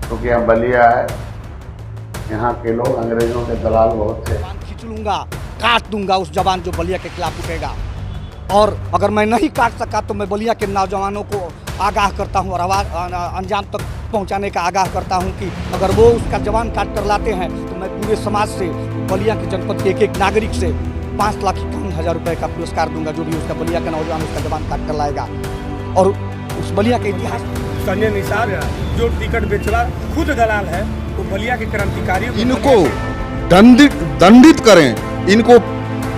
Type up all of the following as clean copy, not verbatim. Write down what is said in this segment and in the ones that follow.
क्योंकि यहाँ बलिया है, यहाँ के लोग अंग्रेजों के दलाल बहुत थे। खींच लूंगा, काट दूंगा उस जवान जो बलिया के खिलाफ उठेगा। और अगर मैं नहीं काट सका तो मैं बलिया के नौजवानों को आगाह करता हूँ और आवाज़ अंजाम तक पहुँचाने का आगाह करता हूँ कि अगर वो उसका जवान काट कर लाते हैं तो मैं पूरे समाज से, बलिया के जनपद के एक नागरिक से 5,51,000 रुपये का पुरस्कार दूंगा, जो भी उसका बलिया का नौजवान उसका जवान काट कर लाएगा। और उस बलिया के इतिहास संजय निषाद जो टिकट बेचवा खुद दलाल है, वो बलिया के क्रांतिकारी, इनको दंडित करें, इनको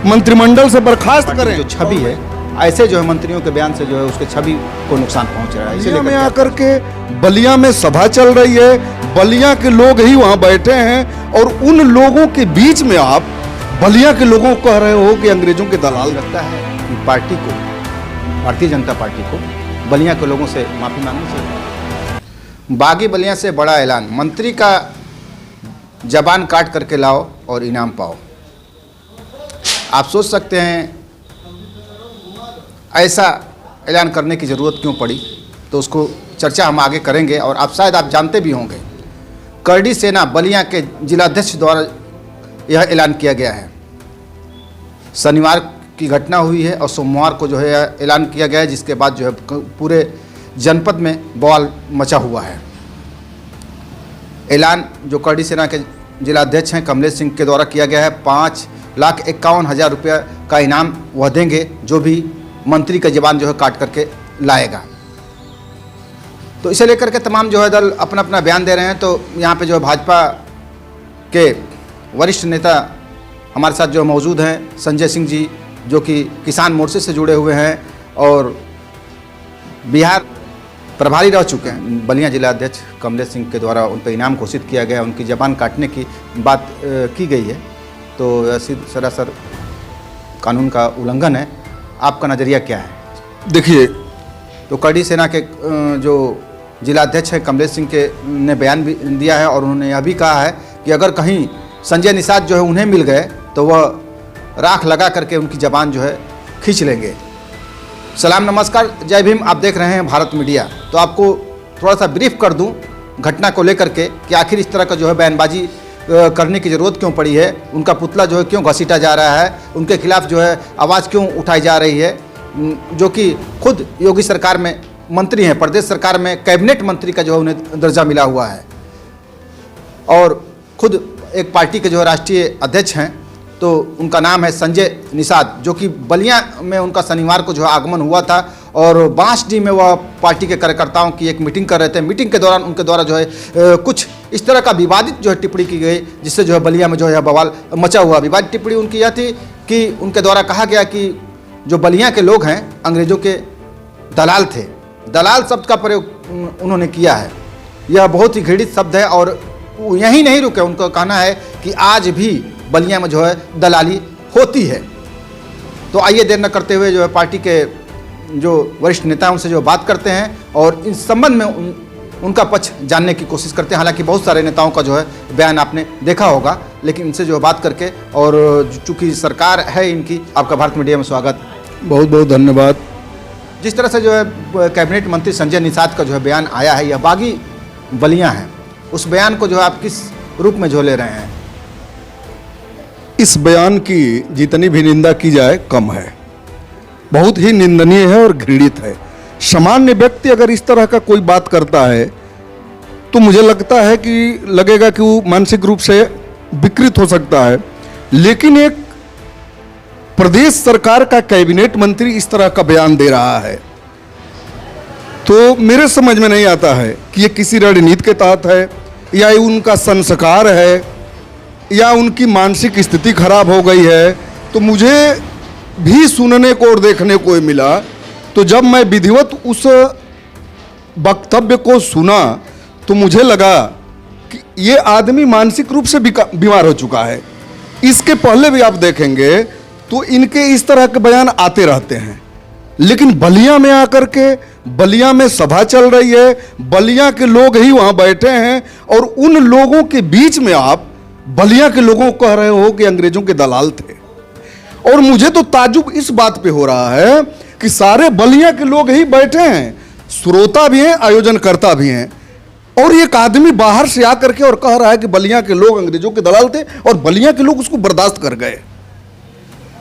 मंत्रिमंडल से बर्खास्त करें। जो छवि है, ऐसे जो है मंत्रियों के बयान से जो है उसके छवि को नुकसान पहुंच रहा है। बलिया में आकर के, बलिया में सभा चल रही है, बलिया के लोग ही वहां बैठे हैं और उन लोगों के बीच में आप बलिया के लोगों को कह रहे हो कि अंग्रेजों के दलाल। लगता है कि पार्टी को, भारतीय जनता पार्टी को बलिया के लोगों से माफी मांगनी चाहिए। बागी बलिया से बड़ा ऐलान, मंत्री का जबान काट करके लाओ और इनाम पाओ। आप सोच सकते हैं ऐसा ऐलान करने की ज़रूरत क्यों पड़ी, तो उसको चर्चा हम आगे करेंगे। और आप शायद आप जानते भी होंगे, करडी सेना बलिया के जिलाध्यक्ष द्वारा यह ऐलान किया गया है। शनिवार की घटना हुई है और सोमवार को जो है ऐलान किया गया है, जिसके बाद जो है पूरे जनपद में बवाल मचा हुआ है। ऐलान जो करडी सेना के जिलाध्यक्ष हैं कमलेश सिंह के द्वारा किया गया है। 5,51,000 रुपये का इनाम वह देंगे जो भी मंत्री का जवान जो है काट करके लाएगा। तो इसे लेकर के तमाम जो है दल अपना अपना बयान दे रहे हैं। तो यहाँ पे जो है भाजपा के वरिष्ठ नेता हमारे साथ जो मौजूद हैं, संजय सिंह जी, जो कि किसान मोर्चे से जुड़े हुए हैं और बिहार प्रभारी रह चुके हैं। बलिया जिला अध्यक्ष कमलेश सिंह के द्वारा उन पर इनाम घोषित किया गया, उनकी जबान काटने की बात की गई है। तो सरासर कानून का उल्लंघन है। आपका नज़रिया क्या है? देखिए, तो करडी सेना के जो जिलाध्यक्ष हैं कमलेश सिंह के ने बयान भी दिया है और उन्होंने यह भी कहा है कि अगर कहीं संजय निषाद जो है उन्हें मिल गए तो वह राख लगा करके उनकी जबान जो है खींच लेंगे। सलाम, नमस्कार, जय भीम। आप देख रहे हैं भारत मीडिया। तो आपको थोड़ा सा ब्रीफ कर दूं घटना को लेकर के कि आखिर इस तरह का जो है बयानबाजी करने की ज़रूरत क्यों पड़ी है, उनका पुतला जो है क्यों घसीटा जा रहा है, उनके खिलाफ जो है आवाज़ क्यों उठाई जा रही है, जो कि खुद योगी सरकार में मंत्री हैं, प्रदेश सरकार में कैबिनेट मंत्री का जो है उन्हें दर्जा मिला हुआ है और खुद एक पार्टी के जो है राष्ट्रीय अध्यक्ष हैं। तो उनका नाम है संजय निषाद, जो कि बलिया में उनका शनिवार को जो है आगमन हुआ था और बांसडीह में वह पार्टी के कार्यकर्ताओं की एक मीटिंग कर रहे थे। मीटिंग के दौरान उनके द्वारा जो है कुछ इस तरह का विवादित जो है टिप्पणी की गई, जिससे जो है बलिया में जो है बवाल मचा हुआ। विवादित टिप्पणी उनकी यह थी कि उनके द्वारा कहा गया कि जो बलिया के लोग हैं अंग्रेजों के दलाल थे। दलाल शब्द का प्रयोग उन्होंने किया है। यह बहुत ही घृणित शब्द है और यहीं नहीं रुके, उनका कहना है कि आज भी बलिया में जो है दलाली होती है। तो आइए देर न करते हुए जो है पार्टी के जो वरिष्ठ नेता हैं उनसे जो बात करते हैं और इस संबंध में उनका पक्ष जानने की कोशिश करते हैं। हालांकि बहुत सारे नेताओं का जो है बयान आपने देखा होगा, लेकिन इनसे जो बात करके, और चूँकि सरकार है इनकी, आपका भारत मीडिया में स्वागत, बहुत बहुत धन्यवाद। जिस तरह से जो है कैबिनेट मंत्री संजय निषाद का जो है बयान आया है, यह बागी बलिया है, उस बयान को जो है आप किस रूप में जो ले रहे हैं? इस बयान की जितनी भी निंदा की जाए कम है, बहुत ही निंदनीय है और घृणित है। सामान्य व्यक्ति अगर इस तरह का कोई बात करता है तो मुझे लगता है कि लगेगा कि वो मानसिक रूप से विकृत हो सकता है, लेकिन एक प्रदेश सरकार का कैबिनेट मंत्री इस तरह का बयान दे रहा है तो मेरे समझ में नहीं आता है कि ये किसी रणनीति के तहत है या उनका संस्कार है या उनकी मानसिक स्थिति खराब हो गई है। तो मुझे भी सुनने को और देखने को मिला, तो जब मैं विधिवत उस वक्तव्य को सुना तो मुझे लगा कि ये आदमी मानसिक रूप से बीमार हो चुका है। इसके पहले भी आप देखेंगे तो इनके इस तरह के बयान आते रहते हैं, लेकिन बलिया में आकर के, बलिया में सभा चल रही है, बलिया के लोग ही वहां बैठे हैं और उन लोगों के बीच में आप बलिया के लोगों को कह रहे हो कि अंग्रेजों के दलाल थे। और मुझे तो ताजुब इस बात पे हो रहा है कि सारे बलिया के लोग ही बैठे हैं, श्रोता भी हैं, आयोजनकर्ता भी हैं, और एक आदमी बाहर से आकर के और कह रहा है कि बलिया के लोग अंग्रेजों के दलाल थे और बलिया के लोग उसको बर्दाश्त कर गए।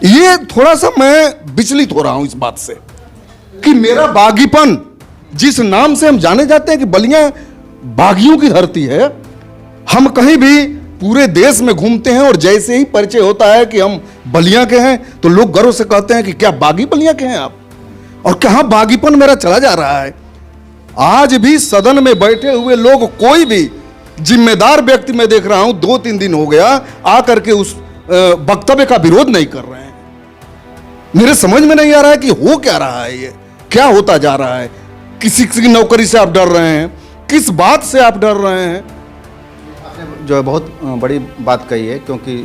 ये थोड़ा सा मैं विचलित हो रहा हूं इस बात से कि मेरा बागीपन, जिस नाम से हम जाने जाते हैं कि बलिया बागियों की धरती है, हम कहीं भी पूरे देश में घूमते हैं और जैसे ही परिचय होता है कि हम बलिया के हैं तो लोग गर्व से कहते हैं कि क्या बागी बलिया के हैं आप, और कहां बागीपन मेरा चला जा रहा है। आज भी सदन में बैठे हुए लोग, कोई भी जिम्मेदार व्यक्ति मैं देख रहा हूं 2-3 दिन हो गया आकर के उस वक्तव्य का विरोध नहीं कर रहे हैं। मेरे समझ में नहीं आ रहा है कि हो क्या रहा है, ये क्या होता जा रहा है। किसी की नौकरी से आप डर रहे हैं, किस बात से आप डर रहे हैं? आपने जो है बहुत बड़ी बात कही है, क्योंकि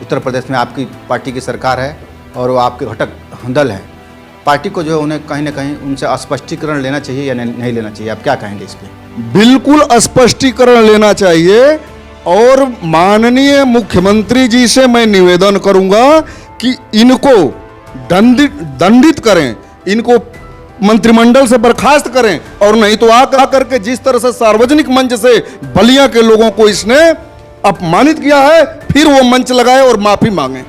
उत्तर प्रदेश में आपकी पार्टी की सरकार है और वो आपके घटक दल है। पार्टी को जो है उन्हें कहीं ना कहीं उनसे स्पष्टीकरण लेना चाहिए या नहीं लेना चाहिए, आप क्या कहेंगे इस पर? बिल्कुल स्पष्टीकरण लेना चाहिए और माननीय मुख्यमंत्री जी से मैं निवेदन करूंगा कि इनको दंडित करें, इनको मंत्रिमंडल से बर्खास्त करें, और नहीं तो आकर के जिस तरह से सार्वजनिक मंच से बलिया के लोगों को इसने अपमानित किया है, फिर वो मंच लगाए और माफी मांगे,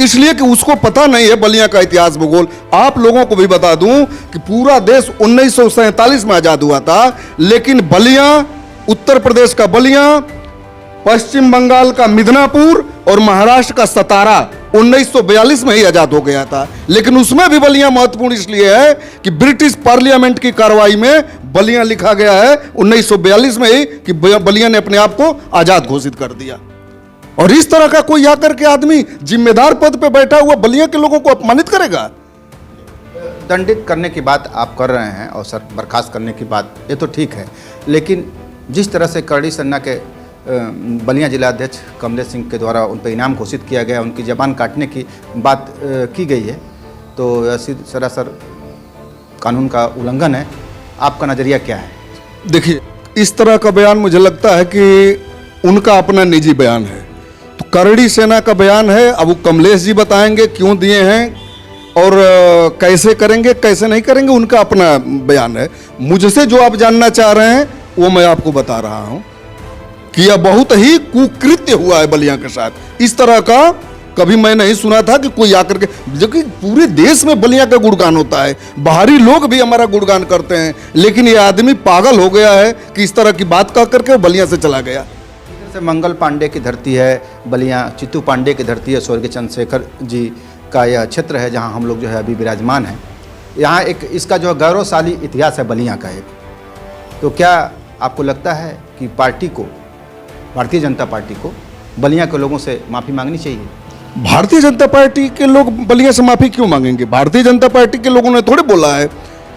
इसलिए कि उसको पता नहीं है बलिया का इतिहास भूगोल। आप लोगों को भी बता दूं कि पूरा देश 1947 में आजाद हुआ था, लेकिन बलिया, उत्तर प्रदेश का बलिया, पश्चिम बंगाल का मिदनापुर और महाराष्ट्र का सतारा 1942 में ही आजाद हो गया था। लेकिन उसमें भी बलिया महत्वपूर्ण इसलिए है कि ब्रिटिश पार्लियामेंट की कार्रवाई में बलिया लिखा गया है 1942 में ही कि बलिया ने अपने आप को आजाद घोषित कर दिया। और इस तरह का कोई आकर के आदमी जिम्मेदार पद पे बैठा हुआ बलिया के लोगों को अपमानित करेगा? दंडित करने की बात आप कर रहे हैं और सर बर्खास्त करने की बात, ये तो ठीक है, लेकिन जिस तरह से करड़ी सन्ना के बलिया जिला अध्यक्ष कमलेश सिंह के द्वारा उन पर इनाम घोषित किया गया, उनकी जबान काटने की बात की गई है, तो ऐसी सरासर कानून का उल्लंघन है। आपका नज़रिया क्या है? देखिए, इस तरह का बयान मुझे लगता है कि उनका अपना निजी बयान है। तो करड़ी सेना का बयान है, अब वो कमलेश जी बताएंगे क्यों दिए हैं और कैसे करेंगे कैसे नहीं करेंगे, उनका अपना बयान है। मुझसे जो आप जानना चाह रहे हैं वो मैं आपको बता रहा हूं कि यह बहुत ही कुकृत्य हुआ है बलिया के साथ। इस तरह का कभी मैं नहीं सुना था कि कोई आकर के, जबकि पूरे देश में बलिया का गुणगान होता है, बाहरी लोग भी हमारा गुणगान करते हैं, लेकिन यह आदमी पागल हो गया है कि इस तरह की बात कह करके वो बलिया से चला गया। जैसे मंगल पांडे की धरती है बलिया, चित्तू पांडे की धरती है, स्वर्गीय चंद्रशेखर जी का यह क्षेत्र है जहाँ हम लोग जो है अभी विराजमान हैं। यहाँ एक इसका जो गौरवशाली इतिहास है बलिया का एक। तो क्या आपको लगता है कि पार्टी को, भारतीय जनता पार्टी को बलिया के लोगों से माफ़ी मांगनी चाहिए? भारतीय जनता पार्टी के लोग बलिया से माफी क्यों मांगेंगे? भारतीय जनता पार्टी के लोगों ने थोड़े बोला है।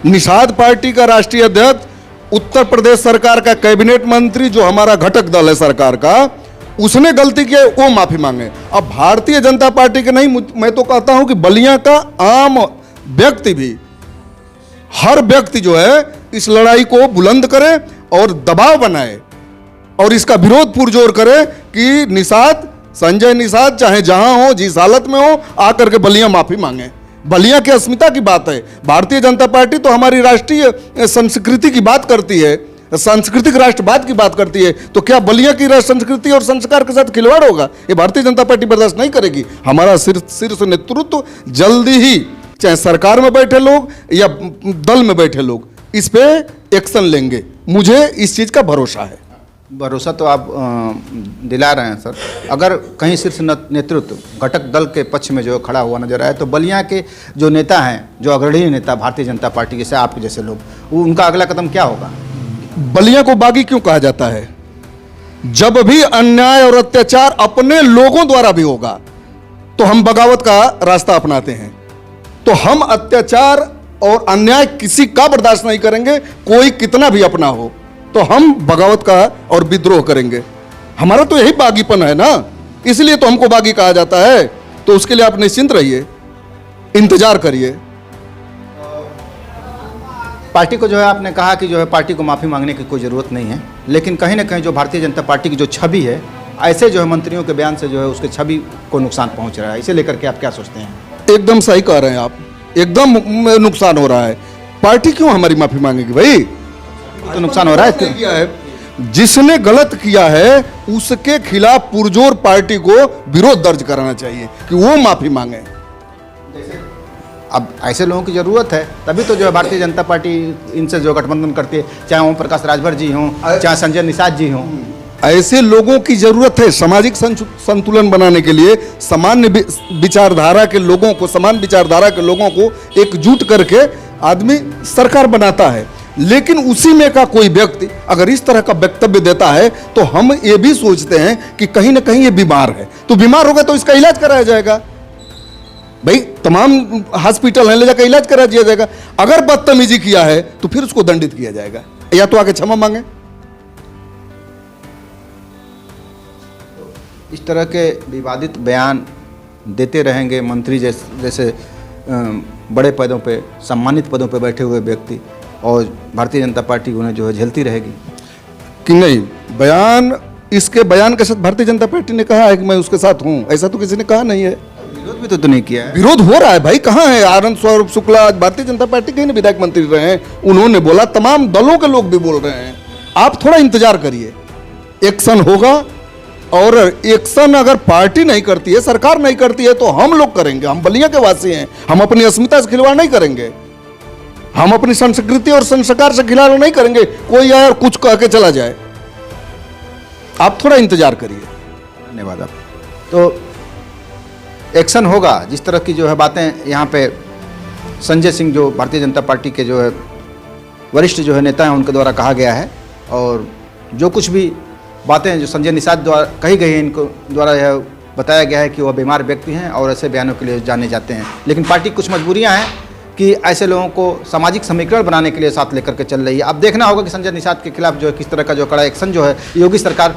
निषाद पार्टी का राष्ट्रीय अध्यक्ष, उत्तर प्रदेश सरकार का कैबिनेट मंत्री, जो हमारा घटक दल है सरकार का, उसने गलती की है, वो माफी मांगे। अब भारतीय जनता पार्टी के नहीं, मैं तो कहता हूं कि बलिया का आम व्यक्ति भी, हर व्यक्ति जो है इस लड़ाई को बुलंद करे और दबाव बनाए और इसका विरोध पुरजोर करे कि निषाद, संजय निषाद चाहे जहां हो, जिस हालत में हो, आकर के बलिया माफी मांगे। बलिया की अस्मिता की बात है। भारतीय जनता पार्टी तो हमारी राष्ट्रीय संस्कृति की बात करती है, सांस्कृतिक राष्ट्रवाद की बात करती है, तो क्या बलिया की राष्ट्र संस्कृति और संस्कार के साथ खिलवाड़ होगा? ये भारतीय जनता पार्टी बर्दाश्त नहीं करेगी। हमारा शीर्ष नेतृत्व जल्दी ही, चाहे सरकार में बैठे लोग या दल में बैठे लोग, इस पे एक्शन लेंगे। मुझे इस चीज का भरोसा है। भरोसा तो आप दिला रहे हैं सर। अगर कहीं शीर्ष नेतृत्व घटक दल के पक्ष में जो खड़ा हुआ नजर आए, तो बलिया के जो नेता हैं, जो अग्रणी नेता भारतीय जनता पार्टी के, जैसे आपके जैसे लोग, उनका अगला कदम क्या होगा? बलिया को बागी क्यों कहा जाता है? जब भी अन्याय और अत्याचार अपने लोगों द्वारा भी होगा तो हम बगावत का रास्ता अपनाते हैं। तो हम अत्याचार और अन्याय किसी का बर्दाश्त नहीं करेंगे, कोई कितना भी अपना हो, तो हम बगावत का और विद्रोह करेंगे। हमारा तो यही बागीपन है ना, इसलिए तो हमको बागी कहा जाता है। तो उसके लिए आप निश्चिंत रहिए, इंतजार करिए। पार्टी को जो है, आपने कहा कि जो है पार्टी को माफ़ी मांगने की कोई ज़रूरत नहीं है, लेकिन कहीं ना कहीं जो भारतीय जनता पार्टी की जो छवि है, ऐसे जो है मंत्रियों के बयान से जो है उसके छवि को नुकसान पहुंच रहा है। इसे लेकर के आप क्या सोचते हैं? एकदम सही कह रहे हैं आप, एकदम नुकसान हो रहा है। पार्टी क्यों हमारी माफी मांगेगी भाई? तो नुकसान हो रहा है। किया है जिसने गलत किया है उसके खिलाफ पुरजोर पार्टी को विरोध दर्ज कराना चाहिए कि वो माफी मांगे। अब ऐसे लोगों की ज़रूरत है, तभी तो जो है भारतीय जनता पार्टी इनसे जो गठबंधन करती है, चाहे ओम प्रकाश राजभर जी हों, चाहे संजय निषाद जी हों। ऐसे लोगों की जरूरत है सामाजिक संतुलन बनाने के लिए। सामान्य विचारधारा के लोगों को, समान विचारधारा के लोगों को एकजुट करके आदमी सरकार बनाता है। लेकिन उसी में का कोई व्यक्ति अगर इस तरह का वक्तव्य देता है तो हम ये भी सोचते हैं कि कहीं ना कहीं ये बीमार है। तो बीमार होगा तो इसका इलाज कराया जाएगा भाई, तमाम हॉस्पिटल है, ले जाकर इलाज करा दिया जाएगा। अगर बदतमीजी किया है तो फिर उसको दंडित किया जाएगा, या तो आके क्षमा मांगे। इस तरह के विवादित बयान देते रहेंगे मंत्री जैसे बड़े पदों पे, सम्मानित पदों पे बैठे हुए व्यक्ति, और भारतीय जनता पार्टी उन्हें जो है झेलती रहेगी कि नहीं। बयान, इसके बयान के साथ भारतीय जनता पार्टी ने कहा है कि मैं उसके साथ हूं, ऐसा तो किसी ने कहा नहीं है। विरोध भी तो नहीं किया है। विरोध हो रहा है भाई, कहाँ है आनंद स्वरूप शुक्ला? आज भारतीय जनता पार्टी के ही विधायक मंत्री रहे हैं, उन्होंने बोला, तमाम दलों के लोग भी बोल रहे हैं। आप थोड़ा इंतजार करिए, एक्शन होगा। और एक्शन अगर पार्टी नहीं करती है, सरकार नहीं करती है, तो हम लोग करेंगे। हम बलिया के वासी हैं, हम अपनी अस्मिता से खिलवाड़ नहीं करेंगे, हम अपनी संस्कृति और संस्कार से खिलवाड़ नहीं करेंगे। कोई आए और कुछ कह के चला जाए, आप थोड़ा इंतजार करिए। धन्यवाद आप। तो एक्शन होगा। जिस तरह की जो है बातें यहाँ पे संजय सिंह जो भारतीय जनता पार्टी के जो है वरिष्ठ जो है नेता हैं उनके द्वारा कहा गया है, और जो कुछ भी बातें जो संजय निषाद द्वारा कही गई हैं, इनको द्वारा यह बताया गया है कि वह बीमार व्यक्ति हैं और ऐसे बयानों के लिए जाने जाते हैं। लेकिन पार्टी कुछ मजबूरियां हैं कि ऐसे लोगों को सामाजिक समीकरण बनाने के लिए साथ लेकर के चल रही है। अब देखना होगा कि संजय निषाद के खिलाफ जो है किस तरह का जो कड़ा एक्शन जो है योगी सरकार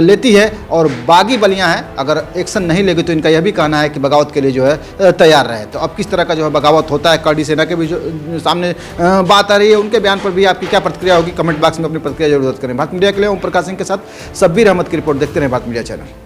लेती है, और बागी बलियां हैं अगर एक्शन नहीं लेगी तो इनका यह भी कहना है कि बगावत के लिए जो है तैयार रहे। तो अब किस तरह का जो है बगावत होता है, कर्डी सेना के भी जो सामने बात आ रही है, उनके बयान पर भी आपकी क्या प्रतिक्रिया होगी? कमेंट बॉक्स में अपनी प्रतिक्रिया जरूर करें। भारत मीडिया के लिए ओम प्रकाश सिंह के साथ शब्बीर अहमद की रिपोर्ट। देखते रहे भारत मीडिया चैनल।